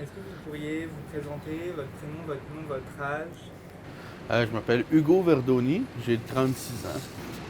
Est-ce que vous pourriez vous présenter votre prénom, votre nom, votre âge? Je m'appelle Hugo Verdoni, j'ai 36 ans.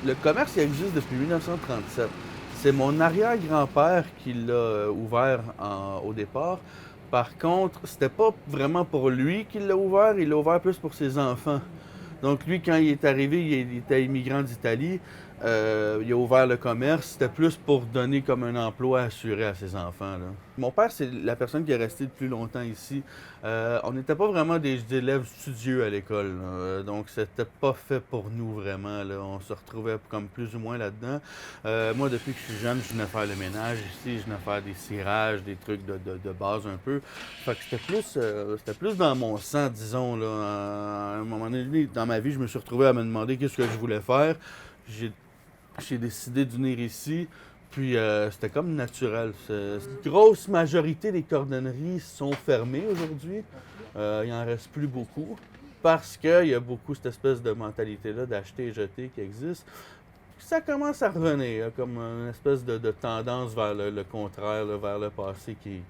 Le commerce il existe depuis 1937. C'est mon arrière-grand-père qui l'a ouvert au départ. Par contre, c'était pas vraiment pour lui qu'il l'a ouvert, il l'a ouvert plus pour ses enfants. Donc lui, quand il est arrivé, il était immigrant d'Italie. Il a ouvert le commerce. C'était plus pour donner comme un emploi assuré à ses enfants, là. Mon père, c'est la personne qui est restée le plus longtemps ici. On n'était pas vraiment des élèves studieux à l'école, là. Donc c'était pas fait pour nous vraiment, là. On se retrouvait comme plus ou moins là-dedans. Moi, depuis que je suis jeune, je venais faire le ménage ici. Je venais faire des cirages, des trucs de base un peu. Fait que c'était plus dans mon sang, disons, là. À un moment donné, dans ma vie, je me suis retrouvé à me demander qu'est-ce que je voulais faire. J'ai j'ai décidé de venir ici, puis c'était comme naturel. Une grosse majorité des cordonneries sont fermées aujourd'hui. Il en reste plus beaucoup parce qu'il y a beaucoup cette espèce de mentalité-là d'acheter et jeter qui existe. Ça commence à revenir, comme une espèce de tendance vers le contraire, là, vers le passé qui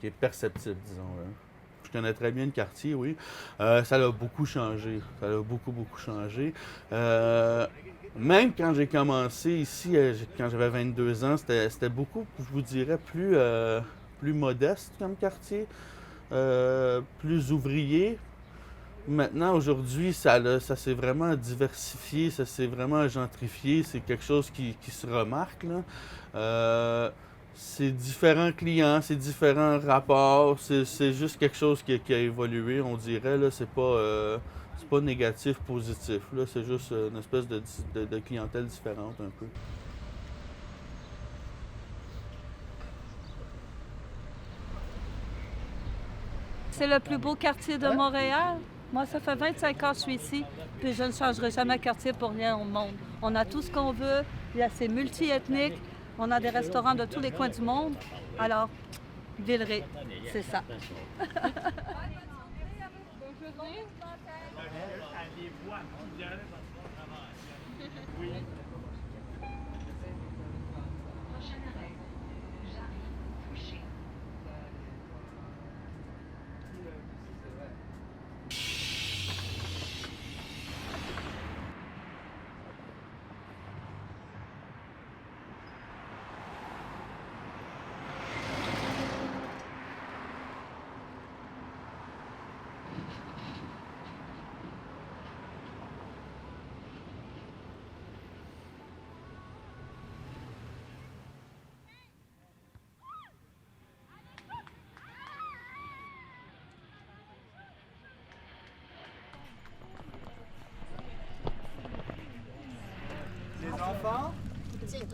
est perceptible, disons. Là. Je connais très bien le quartier, oui. Ça a beaucoup changé. Ça a beaucoup, beaucoup changé. Même quand j'ai commencé ici, quand j'avais 22 ans, c'était beaucoup, je vous dirais, plus modeste comme quartier, plus ouvrier. Maintenant, aujourd'hui, ça s'est vraiment diversifié, ça s'est vraiment gentrifié. C'est quelque chose qui se remarque, là. C'est différents clients, c'est différents rapports. C'est juste quelque chose qui a évolué, on dirait. Là, c'est pas négatif, positif. Là, c'est juste une espèce de clientèle différente un peu. C'est le plus beau quartier de Montréal. Moi, ça fait 25 ans que je suis ici, puis je ne changerai jamais de quartier pour rien au monde. On a tout ce qu'on veut, c'est multi-ethnique, on a des restaurants de tous les coins du monde. Alors, Villeray, c'est ça.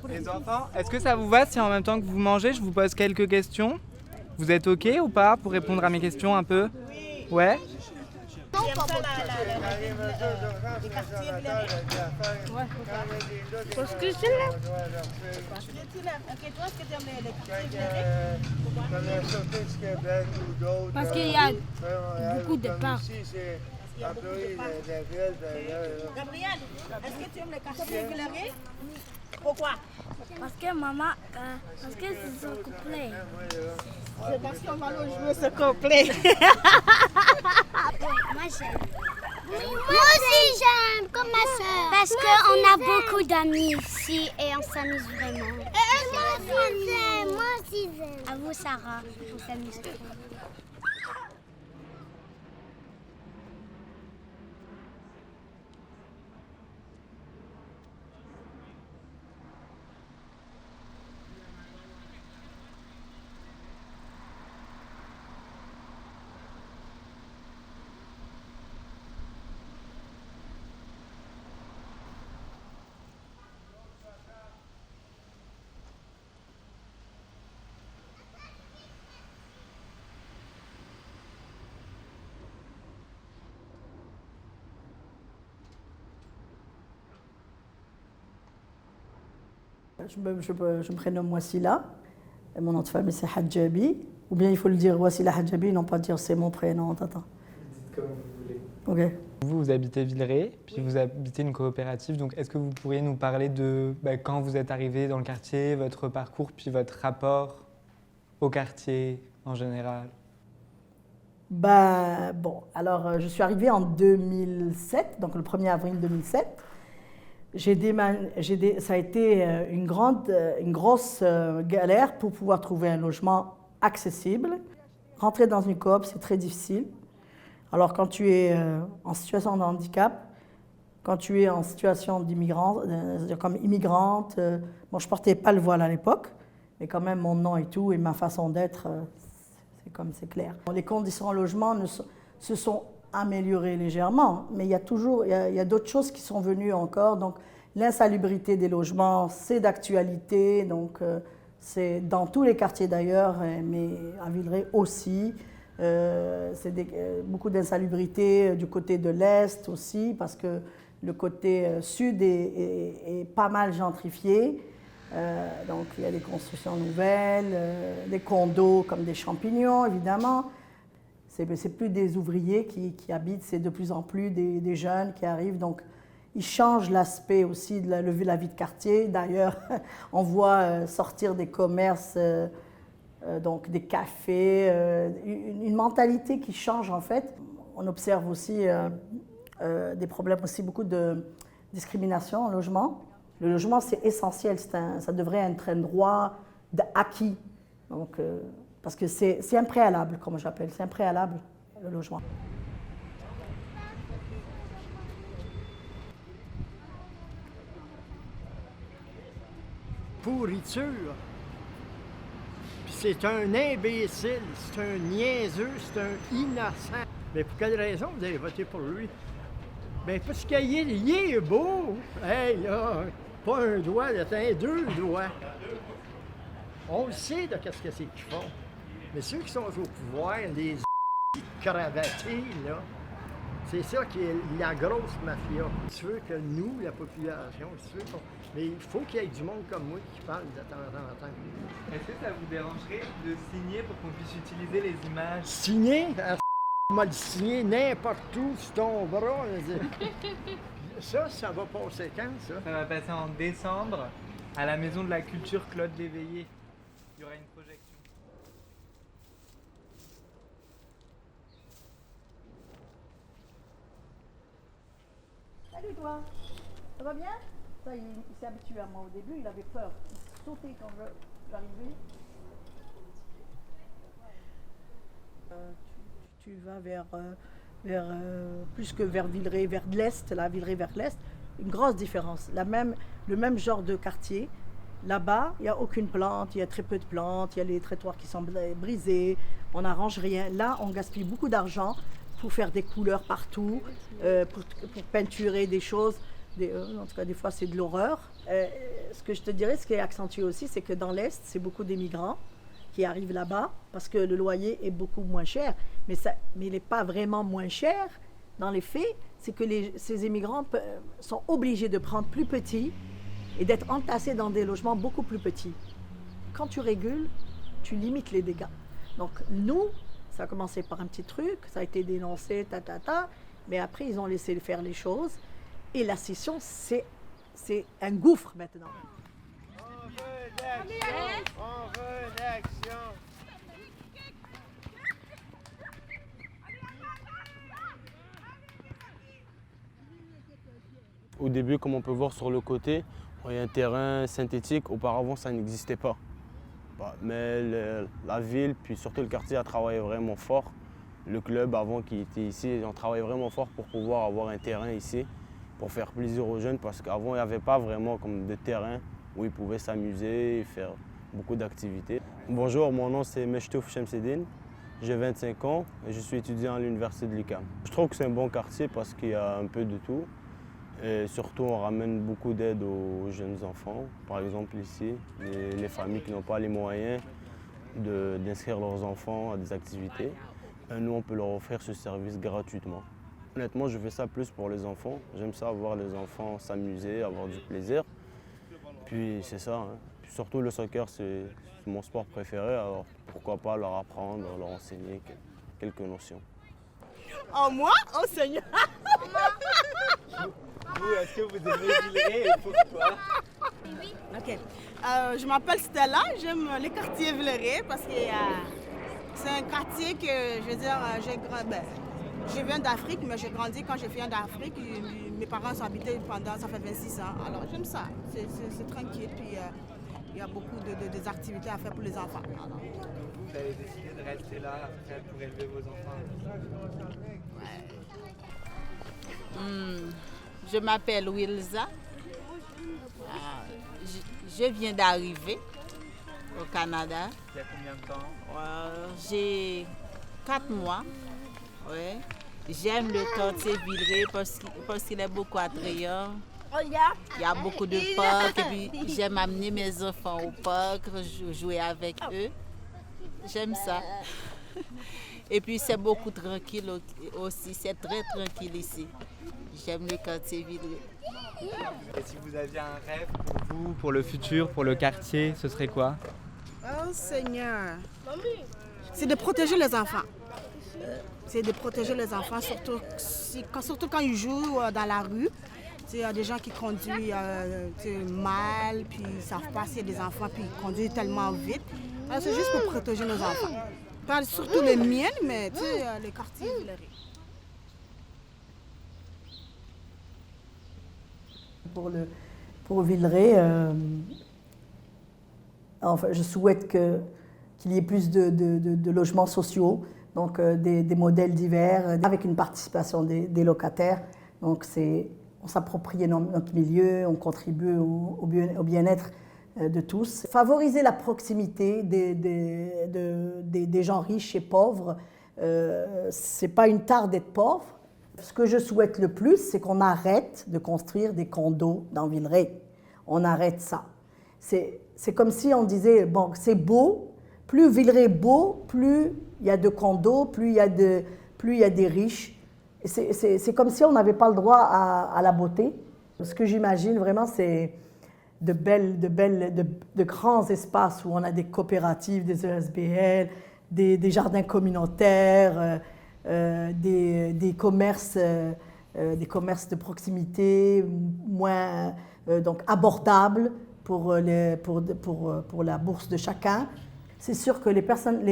Les enfants, est-ce que ça vous va si en même temps que vous mangez, je vous pose quelques questions? Vous êtes OK ou pas pour répondre à mes questions un peu? Ouais? Parce que c'est là. Parce qu'il y a beaucoup de parcs. Gabriel, est-ce que tu aimes les quartiers Villeray? Pourquoi? Parce que maman, parce que c'est son couplet. C'est parce qu'on va le jouer ce complet. Moi j'aime. Moi aussi j'aime, comme ma soeur. Parce qu'on a beaucoup d'amis ici et on s'amuse vraiment. Moi aussi j'aime. À vous Sarah, on s'amuse trop. Je me prénomme Wassila. Et mon nom de famille, c'est Hadjabi. Ou bien il faut le dire Wassila Hadjabi, non pas dire c'est mon prénom, tata. Dites comme vous voulez. Ok. Vous habitez Villeray, puis vous habitez une coopérative. Donc, est-ce que vous pourriez nous parler de quand vous êtes arrivé dans le quartier, votre parcours, puis votre rapport au quartier en général? Ben, bon, alors je suis arrivée en 2007, donc le 1er avril 2007. Ça a été une grosse galère pour pouvoir trouver un logement accessible. Rentrer dans une coop, c'est très difficile. Alors quand tu es en situation de handicap, quand tu es en situation d'immigrant, c'est-à-dire comme immigrante, bon, je ne portais pas le voile à l'époque, mais quand même mon nom et tout, et ma façon d'être, c'est clair. Les conditions en logement se sont améliorées légèrement, mais il y a d'autres choses qui sont venues encore. Donc l'insalubrité des logements, c'est d'actualité, donc c'est dans tous les quartiers d'ailleurs, mais à Villeray aussi. C'est beaucoup d'insalubrité du côté de l'Est aussi, parce que le côté sud est pas mal gentrifié. Donc il y a des constructions nouvelles, des condos comme des champignons, évidemment. C'est plus des ouvriers qui habitent, c'est de plus en plus des jeunes qui arrivent. Donc ils changent l'aspect aussi de la vie de quartier. D'ailleurs, on voit sortir des commerces, donc des cafés, une mentalité qui change en fait. On observe aussi des problèmes aussi, beaucoup de discrimination en logement. Le logement, c'est essentiel, ça devrait être un droit acquis. Donc, parce que c'est un préalable, comme j'appelle, c'est un préalable, le logement. Pourriture. Puis c'est un imbécile, c'est un niaiseux, c'est un innocent. Mais pour quelle raison vous avez voté pour lui? Bien, parce qu'il est beau. Hey, là, pas un doigt, là, t'as deux doigts. On le sait de qu'est-ce que c'est qu'ils font. Mais ceux qui sont au pouvoir, les cravatés, là, c'est ça qui est la grosse mafia. Tu veux que nous, la population, mais il faut qu'il y ait du monde comme moi qui parle de temps en temps. Est-ce que ça vous dérangerait de signer pour qu'on puisse utiliser les images? Signer? On m'a le signé n'importe où sur ton bras. Ça va passer quand, ça? Ça va passer en décembre à la Maison de la Culture Claude Léveillé. Il y aura une projection. Salut toi, ça va bien? Ça, il s'est habitué à moi au début, il avait peur. Il sautait quand j'arrivais. Tu vas vers plus que vers Villeray, vers l'Est, là, Villeray vers l'Est, une grosse différence. Le même genre de quartier. Là-bas, il n'y a aucune plante, il y a très peu de plantes, il y a les trottoirs qui sont brisés, on n'arrange rien. Là, on gaspille beaucoup d'argent pour faire des couleurs partout, pour peinturer des choses. En tout cas, des fois, c'est de l'horreur. Ce que je te dirais, ce qui est accentué aussi, c'est que dans l'Est, c'est beaucoup d'émigrants qui arrivent là-bas parce que le loyer est beaucoup moins cher. Mais il n'est pas vraiment moins cher. Dans les faits, c'est que ces immigrants sont obligés de prendre plus petit et d'être entassés dans des logements beaucoup plus petits. Quand tu régules, tu limites les dégâts. Donc nous, ça a commencé par un petit truc, ça a été dénoncé, mais après ils ont laissé faire les choses. Et la scission, c'est un gouffre maintenant. On veut l'action! On veut l'action! Au début, comme on peut voir sur le côté, il y a un terrain synthétique. Auparavant, ça n'existait pas. Mais la ville, puis surtout le quartier, a travaillé vraiment fort. Le club, avant qui était ici, on travaillait vraiment fort pour pouvoir avoir un terrain ici, pour faire plaisir aux jeunes, parce qu'avant, il n'y avait pas vraiment comme de terrain où ils pouvaient s'amuser et faire beaucoup d'activités. Bonjour, mon nom c'est Mechtouf Chemseddine, j'ai 25 ans et je suis étudiant à l'université de l'UQAM. Je trouve que c'est un bon quartier parce qu'il y a un peu de tout. Et surtout, on ramène beaucoup d'aide aux jeunes enfants. Par exemple, ici, les familles qui n'ont pas les moyens d'inscrire leurs enfants à des activités. Et nous, on peut leur offrir ce service gratuitement. Honnêtement, je fais ça plus pour les enfants. J'aime ça voir les enfants s'amuser, avoir du plaisir. Puis c'est ça. Hein. Puis surtout, le soccer, c'est mon sport préféré. Alors pourquoi pas leur apprendre, leur enseigner quelques notions. Oh, moi? Oh, Seigneur! Vous, est-ce que vous aimez Villeray et pourquoi? OK. Je m'appelle Stella. J'aime les quartiers Villeray parce que c'est un quartier que, je veux dire, je viens d'Afrique, mais j'ai grandi quand je viens d'Afrique. Mes parents sont habités pendant, ça fait 26 ans. Alors j'aime ça. C'est tranquille. Puis il y a beaucoup des activités à faire pour les enfants. Alors, Vous avez décidé de rester là après pour élever vos enfants. Je m'appelle Wilza. Je viens d'arriver au Canada. Il y a combien de temps? J'ai 4 mois. Ouais. J'aime le quartier Villeray parce qu'il est beaucoup attrayant. Il y a beaucoup de parcs et puis j'aime amener mes enfants au parc, jouer avec eux. J'aime ça. Et puis c'est beaucoup tranquille aussi, c'est très tranquille ici. J'aime le quartier Villeray. Et si vous aviez un rêve pour vous, pour le futur, pour le quartier, ce serait quoi? oh Seigneur, c'est de protéger les enfants. C'est de protéger les enfants, surtout quand ils jouent dans la rue. Il y a des gens qui conduisent mal, puis ils ne savent pas s'il y a des enfants, puis ils conduisent tellement vite. Alors, c'est juste pour protéger nos enfants. Pas surtout les miens, mais les quartiers Villeray. Pour Villeray, enfin, je souhaite qu'il y ait plus de logements sociaux, donc des modèles divers, avec une participation des locataires. Donc on s'approprie notre milieu, on contribue au bien-être de tous. Favoriser la proximité des gens riches et pauvres, c'est pas une tare d'être pauvre. Ce que je souhaite le plus, c'est qu'on arrête de construire des condos dans Villeray. On arrête ça. C'est comme si on disait, bon, c'est beau, plus Villeray est beau, plus il y a de condos, plus il y a des riches. C'est comme si on n'avait pas le droit à la beauté. Ce que j'imagine vraiment, c'est de grands espaces où on a des coopératives, des ESBL, des jardins communautaires, des commerces de proximité moins donc abordables pour la bourse de chacun. C'est sûr que les personnes,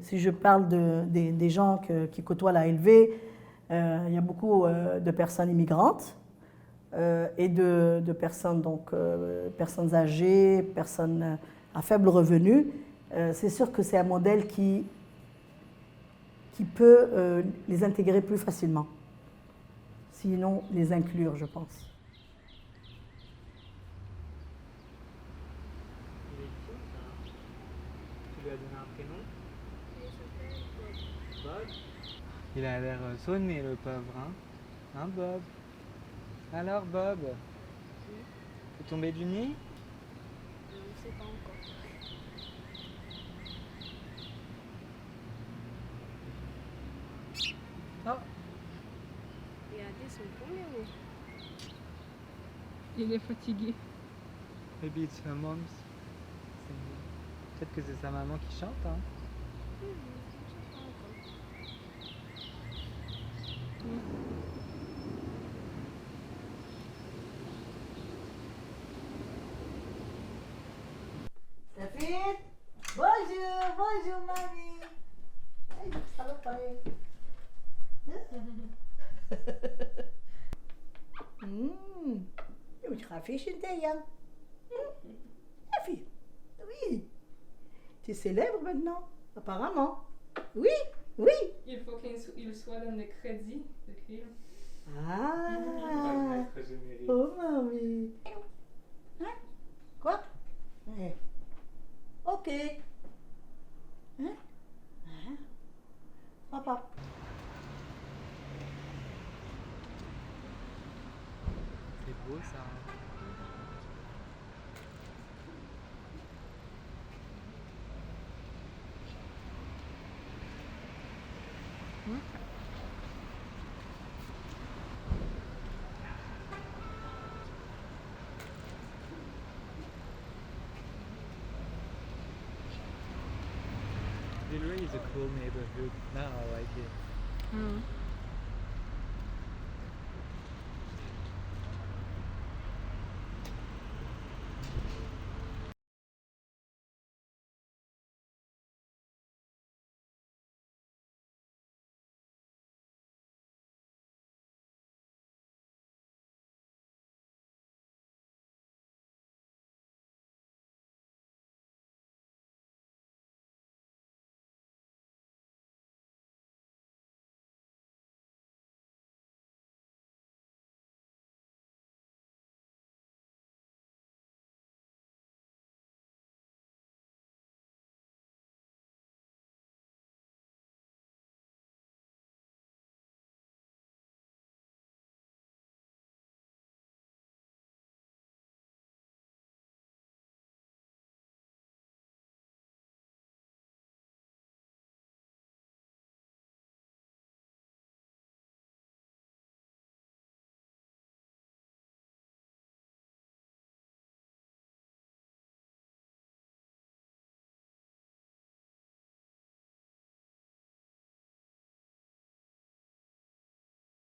si je parle des gens qui côtoient la LV, il y a beaucoup de personnes immigrantes et de personnes, personnes âgées, personnes à faible revenu. C'est sûr que c'est un modèle qui peut les intégrer plus facilement. Sinon, les inclure, je pense. Tu lui as donné un prénom? Bob. Il a l'air sonné, le pauvre, hein? Hein, Bob? Alors, Bob? Tu es tombé du nid? Je ne sais pas encore. Oh. Regardez son premier mot. Il est fatigué. Maybe it's her mom's. Peut-être que c'est sa maman qui chante, hein? David, bonjour mamie. Hey, salopé. Je moet gaan vissen, Dejan. David, oui. Tu es célèbre maintenant, apparemment. Oui, oui. Il faut qu'il soit dans le crédit de client. Ah, oh mamie. Hein? Quoi? Ouais. Ok. Hein? Hein? Papa. C'est beau ça. Villeray is a cool neighborhood. Now I like it.